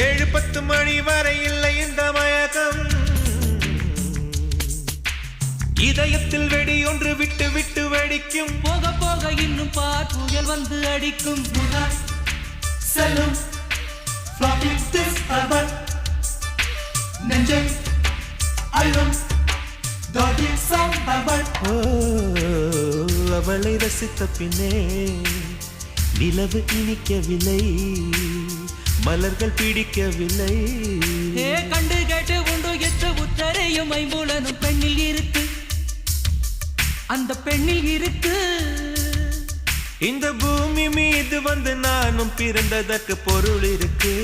7-10 மணி வரை இல்லை இந்த மயக்கம் இதயத்தில் வெடி ஒன்று விட்டு விட்டு வெடிக்கும் போக போக இன்னும் பார் புயல் வந்து அடிக்கும் செல்லும் நெஞ்சை அழும் அவளை ரசித்த பின்னே நிலவு இனிக்கவில்லை மலர்கள் பிடிக்கவில்லை கண்டு கேட்டு உண்டு எட்டு உத்தரையும் ஐம்புலனும் பெண்ணில் இருக்கு அந்த பெண்ணில் இருக்கு இந்த பூமி மீது வந்து நானும் பிறந்ததற்கு பொருள் இருக்கு